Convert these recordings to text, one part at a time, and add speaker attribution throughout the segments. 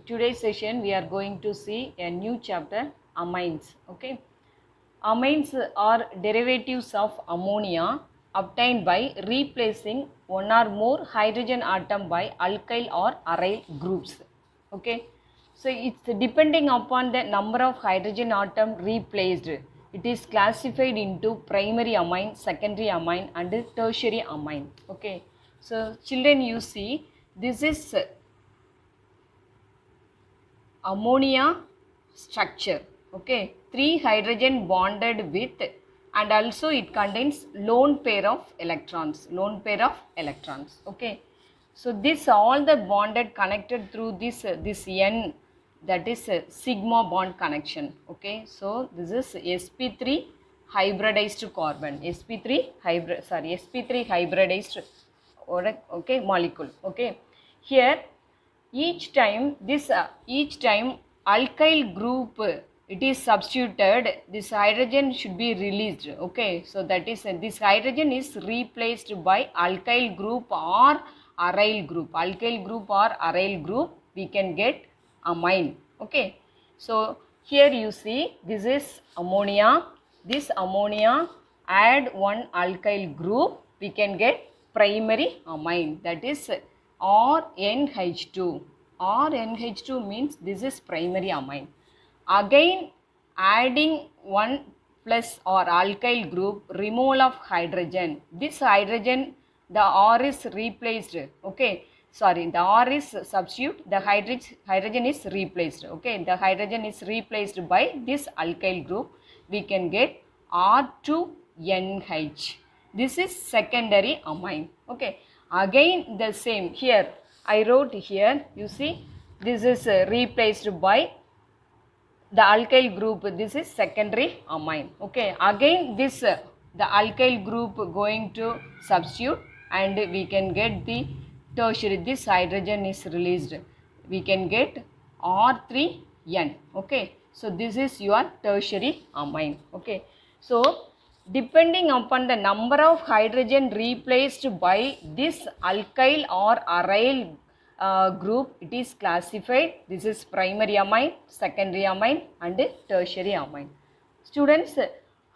Speaker 1: today's session we are going to see a new chapter, amines. Okay, amines are derivatives of ammonia obtained by replacing one or more hydrogen atom by alkyl or aryl groups. Okay, so it's depending upon the number of hydrogen atom replaced. It is classified into primary amine, secondary amine, and tertiary amine. Okay, so children, you see this is ammonia structure. Okay, 3 hydrogen bonded with, and also it contains lone pair of electrons, okay. So this all the bonded connected through this n, that is sigma bond connection. Okay, so this is sp3 hybridized carbon, sp3 hybridized, okay, molecule. Okay, here each time alkyl group it is substituted, this hydrogen should be released. Okay, so that is this hydrogen is replaced by alkyl group or aryl group, we can get amine. Okay, so here you see this is ammonia, this ammonia add one alkyl group, we can get primary amine, that is RNH2. RNH2 means this is primary amine. Again adding one plus or alkyl group, removal of hydrogen, this hydrogen, the R is replaced. Okay, sorry, the R is substitute, the hydrogen is replaced. Okay, the hydrogen is replaced by this alkyl group, we can get R2NH. This is secondary amine. Okay, again the same, here I wrote here, you see this is replaced by the alkyl group, this is secondary amine. Okay, again this the alkyl group going to substitute and we can get the tertiary, this hydrogen is released, we can get R3N. Okay, so this is your tertiary amine. Okay, so depending upon the number of hydrogen replaced by this alkyl or aryl group, it is classified, this is primary amine, secondary amine, and tertiary amine. Students,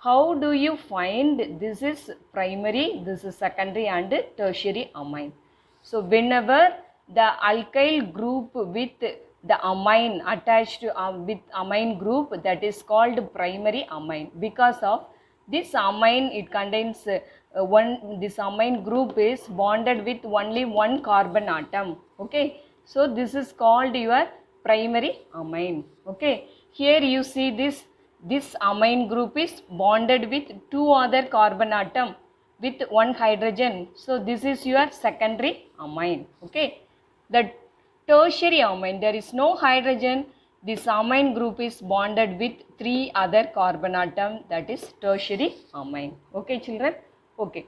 Speaker 1: how do you find this is primary, this is secondary, and tertiary amine? So whenever the alkyl group with the amine attached with amine group, that is called primary amine, because of this amine it contains this amine group is bonded with only one carbon atom. Okay, so this is called your primary amine. Okay, here you see this amine group is bonded with two other carbon atom with one hydrogen, so this is your secondary amine. Okay, the tertiary amine, there is no hydrogen, this amine group is bonded with three other carbon atom, that is tertiary amine. Okay children, okay.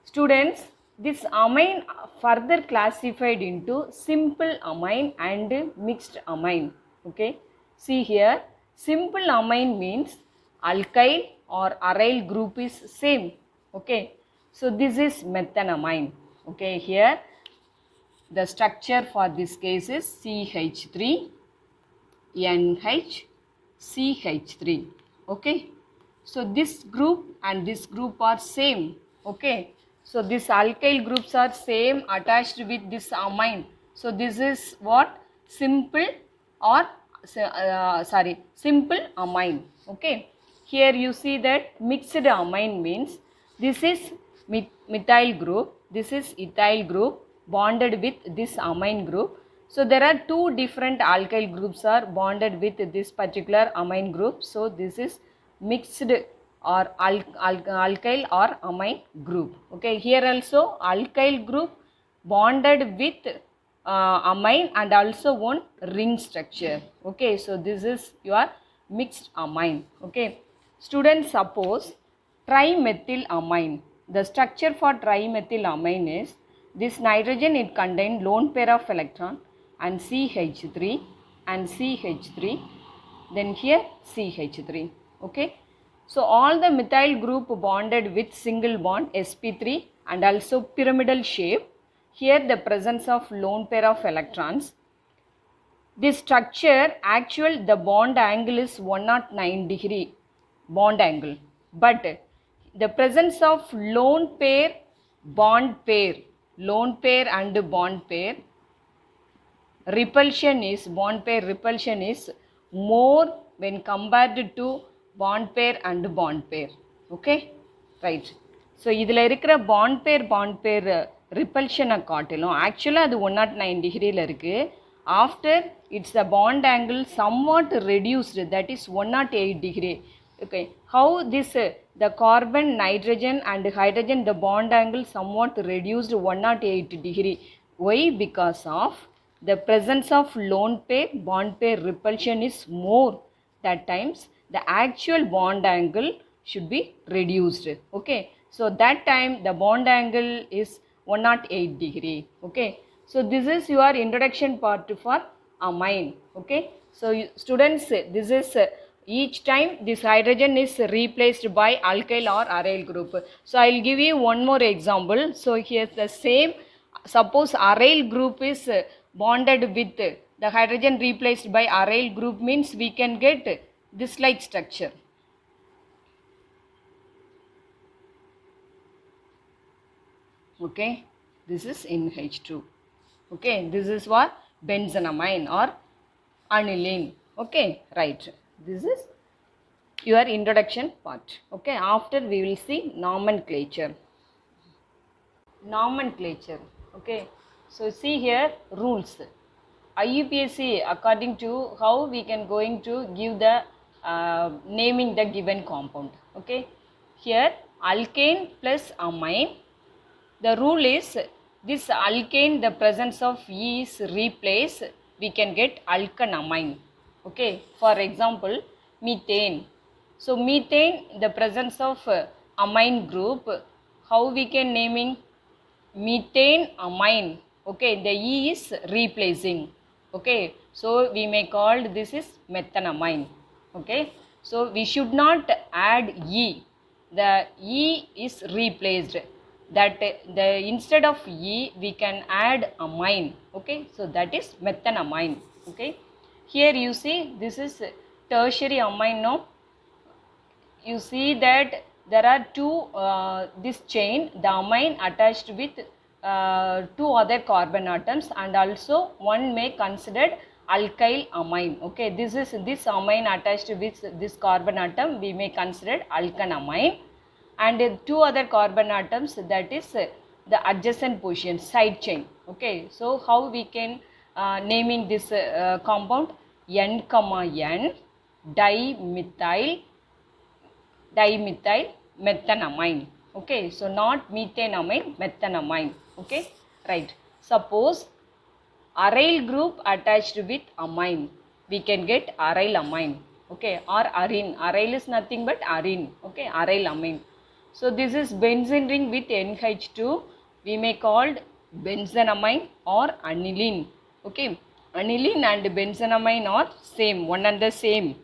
Speaker 1: Students, this amine further classified into simple amine and mixed amine. Okay, see here, simple amine means alkyl or aryl group is same. Okay, so this is methanamine. Okay, here the structure for this case is CH3 NHCH3. Okay, so this group and this group are same. Okay, so these alkyl groups are same attached with this amine, so this is what, simple or simple amine. Okay, here you see that mixed amine means this is methyl group, this is ethyl group bonded with this amine group. So there are two different alkyl groups are bonded with this particular amine group. So this is mixed or alkyl or amine group. Okay, here also alkyl group bonded with amine and also one ring structure. Okay, so this is your mixed amine. Okay, students, suppose trimethylamine. The structure for trimethylamine is this nitrogen, it contains lone pair of electron and CH3 and CH3, then here CH3. Okay, so all the methyl group bonded with single bond sp3 and also pyramidal shape. Here the presence of lone pair of electrons. This structure, actual the bond angle is 109 degree bond angle, but the presence of lone pair, lone pair and bond pair bond pair repulsion is more when compared to bond pair and bond pair. Okay, right. So இதில் இருக்கிற bond pair repulsion காட்டிலும் actually அது 109 degree இருக்கு. After it's the bond angle somewhat reduced, that is 108 degree. Okay, how this the carbon, nitrogen and hydrogen, the bond angle somewhat reduced 108 degree. Why? Because of the presence of lone pair bond pair repulsion is more. That times the actual bond angle should be reduced. Okay, so that time the bond angle is 108 degree. Okay, so this is your introduction part for amine. Okay, so students, this is each time this hydrogen is replaced by alkyl or aryl group. So I will give you one more example. So here the same, suppose aryl group is bonded with the hydrogen replaced by aryl group, means we can get this like structure. Okay, this is NH2. Okay, this is what benzonamine or aniline. Okay, right. This is your introduction part. Okay, after we will see nomenclature. Okay, so see here rules. IUPAC, according to how we can going to give the naming the given compound. Okay, here alkane plus amine. The rule is this alkane, the presence of E is replaced, we can get alkanamine. Okay, for example methane. So methane, the presence of amine group, how we can naming methane amine. Okay, the E is replacing. Okay, so we may call this is methanamine. Okay, so we should not add E, the E is replaced, that the instead of E we can add amine. Okay, so that is methanamine. Okay, here you see this is tertiary amine. No, you see that there are two this chain, the amine attached with two other carbon atoms, and also one may considered alkyl amine. Okay, this is this amine attached with this carbon atom, we may consider alkanamine, and two other carbon atoms, that is the adjacent position, side chain. Okay, so how we can naming this compound N, N dimethyl methanamine. Okay, so not methanamine, methanamine. Okay, right. Suppose aryl group attached with amine, we can get aryl amine. Okay, or arine. Aryl is nothing but arine. Okay, aryl amine. So this is benzene ring with NH2, we may called benzonamine or aniline. Okay, aniline and benzonamine are same, one and the same.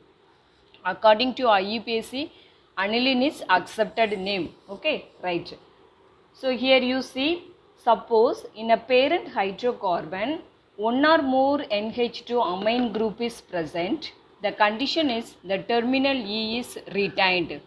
Speaker 1: According to IUPAC, aniline is accepted name. Okay, right. So here you see, suppose in a parent hydrocarbon one or more NH2 amine group is present, the condition is the terminal E is retained.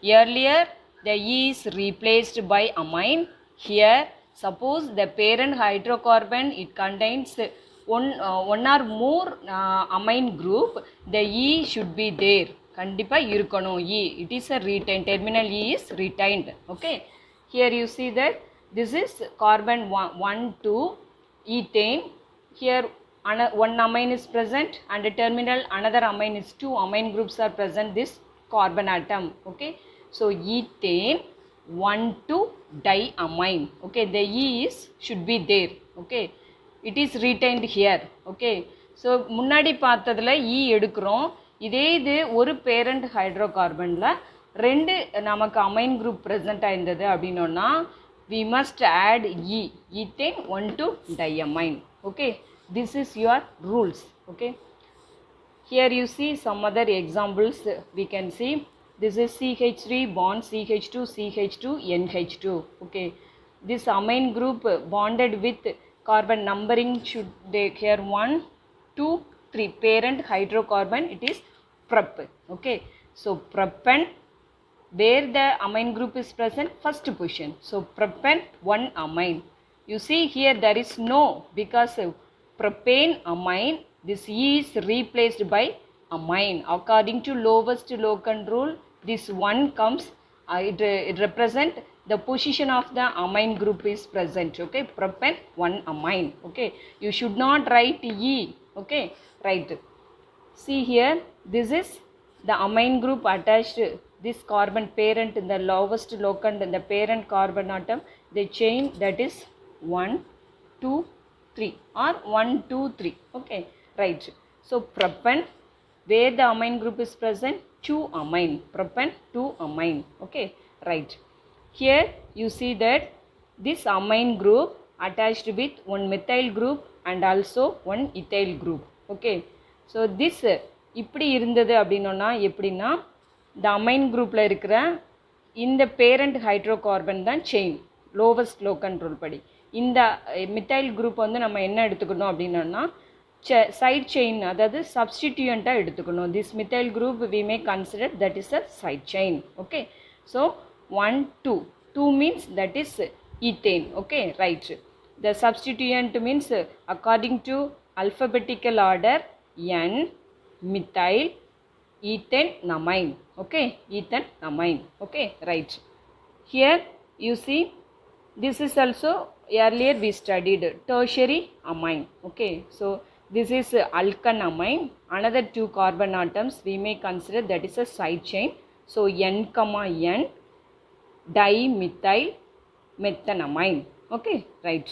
Speaker 1: Earlier the E is replaced by amine. Here suppose the parent hydrocarbon, it contains one or more amine group, the E should be there. Kandipa irukano E, it is a retained, terminal E is retained. Okay, here you see that this is carbon 1 2 ethane. Here one amine is present, and the terminal another amine is, two amine groups are present this carbon atom. Okay, so ethane 1 2 diamine. Okay, the E is should be there. Okay, it is retained here. Okay, so முன்னாடி பார்த்ததுல E எடுக்கிறோம், இதே இது ஒரு parent ஹைட்ரோகார்பனில் ரெண்டு நமக்கு amine group present ஆயிருந்தது அப்படின்னோன்னா, we must add E, ethane 1 2 diamine. Okay, this is your rules. Okay, here you see some other examples we can see. This is CH3 bond CH2 CH2 NH2. Okay, this amine group bonded with carbon numbering should take here 1 2 3 parent hydrocarbon, it is prop. Okay, so propan, where the amine group is present, first position. So propan 1 amine. You see here there is no, because propane amine, this E is replaced by amine. According to lowest locant rule, this 1 comes, it represent the position of the amine group is present. Okay, propan 1 amine. Okay, you should not write E. Okay, right. See here, this is the amine group attached, this carbon parent in the lowest locant in the parent carbon atom, the chain that is 1, 2, 3 or 1, 2, 3. Okay, right. So propan, where the amine group is present, 2 amine, propan 2 amine. Okay, right. Here you see that this amine group attached with one methyl group and also one ethyl group. Okay, so this இப்படி இருந்தது அப்படின்னா எப்படின்னா, இந்த amine குரூப்பில் இருக்கிற இந்த parent hydrocarbon தான் chain, lowest low control படி. இந்த மித்தைல் குரூப் வந்து நம்ம என்ன எடுத்துக்கணும் அப்படின்னா சைட் செயின், அதாவது சப்ஸ்டிடியூண்ட்டாக எடுத்துக்கணும். This methyl group we may consider that is a side chain. Okay, so 1, 2. 2 means that is ethane. Okay, right. The substituent means according to alphabetical order N, methyl, ethanamine. Okay, ethanamine. Okay, right. Here you see, this is also earlier we studied tertiary amine. Okay, so this is alkanamine. Another 2 carbon atoms we may consider that is a side chain. So N, N, dimethyl methanamine. Okay, right.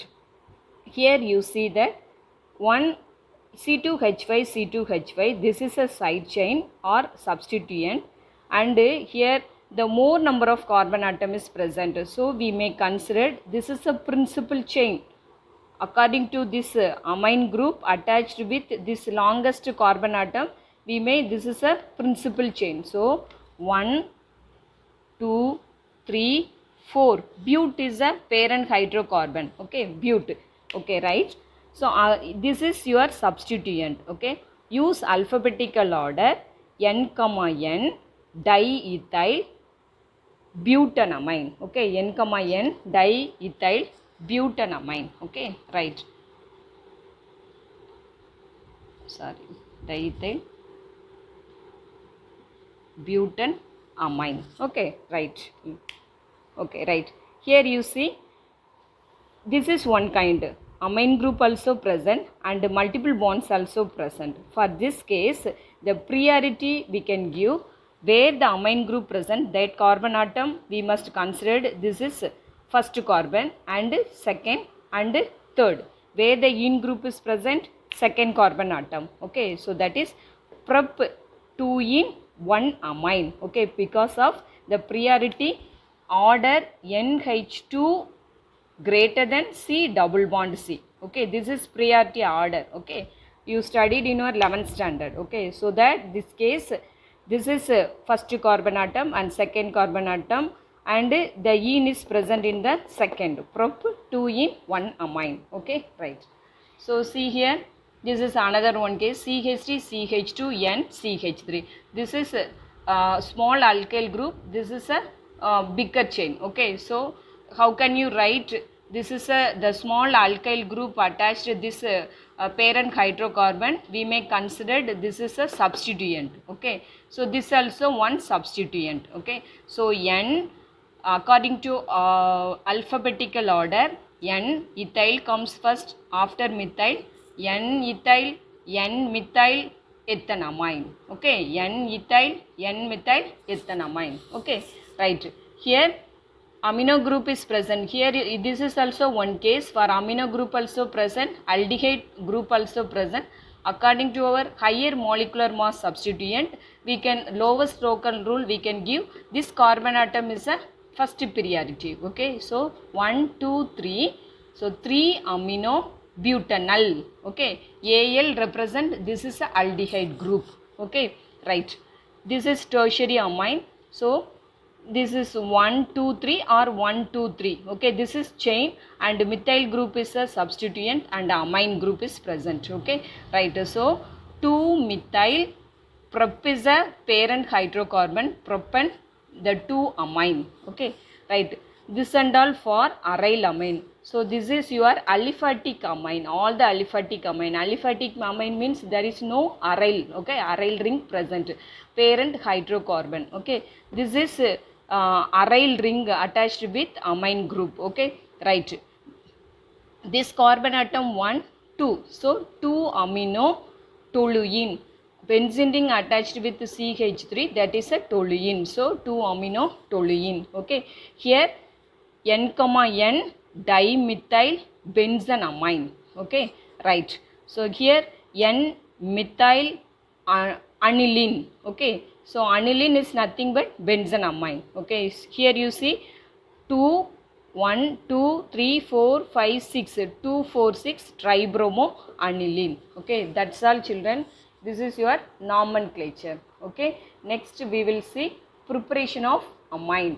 Speaker 1: Here you see that one C2H5, C2H5, this is a side chain or substituent, and here the more number of carbon atom is present, so we may consider this is a principal chain. According to this amine group attached with this longest carbon atom, we may, this is a principal chain. So 1, 2, 3, 4. Bute is a parent hydrocarbon. Okay, bute. Okay, right. So this is your substituent. Okay, use alphabetical order N, N, diethyl butanamine. Okay, N, N, diethyl butanamine. Okay, right. Sorry, diethyl butanamine. Okay, right. Okay, right. Here you see, this is one kind. Amine group also present and multiple bonds also present. For this case, the priority we can give where the amine group present, that carbon atom we must consider this is first carbon and second and third. Where the ene group is present, second carbon atom. Okay, so that is prop 2 ene 1 amine. Okay, because of the priority order NH2 greater than C double bond C. Okay, this is priority order. Okay, you studied in your 11th standard. Okay, so that this case, this is first carbon atom and second carbon atom, and the ene is present in the second, prop 2 ene 1 amine. Okay, right. So see here, this is another one case, CH3, CH2, N, CH3. This is a small alkyl group, this is a bigger chain. Okay, so how can you write, this is the small alkyl group attached to this parent hydrocarbon, we may consider this is a substituent. Okay, so this also one substituent. Okay, so N, according to alphabetical order, N ethyl comes first, after methyl N ethyl, N methyl ethanamine. Okay, N ethyl, N methyl ethanamine. Okay, right. Here amino group is present. Here this is also one case. For amino group also present, aldehyde group also present. According to our higher molecular mass substituent, we can, lowest local rule we can give this carbon atom is a first priority. Okay, so 1, 2, 3. So 3 amino butanal. Okay, Al represent, this is a aldehyde group. Okay, right. This is tertiary amine. So this is 1, 2, 3 or 1, 2, 3. Okay, this is chain and methyl group is a substituent and amine group is present. Okay, right. So 2-methyl, prop is a parent hydrocarbon, propan the 2-amine. Okay, right. This and all for aryl amine. So this is your aliphatic amine. All the aliphatic amine. Aliphatic amine means there is no aryl. Okay, aryl ring present. Parent hydrocarbon. Okay, this is aryl ring attached with amine group. Okay, right. This carbon atom 1, 2. So 2-amino toluene. Benzene ring attached with CH3, that is a toluene. So 2-amino toluene. Okay. Here N, N dimethyl benzenamine. Okay. Right. So here N methyl aniline. Okay. So aniline is nothing but benzenamine. Okay. Here you see 2, 1, 2, 3, 4, 5, 6, 2, 4, 6 tribromo aniline. Okay, that's all children. This is your nomenclature. Okay, next we will see preparation of amine.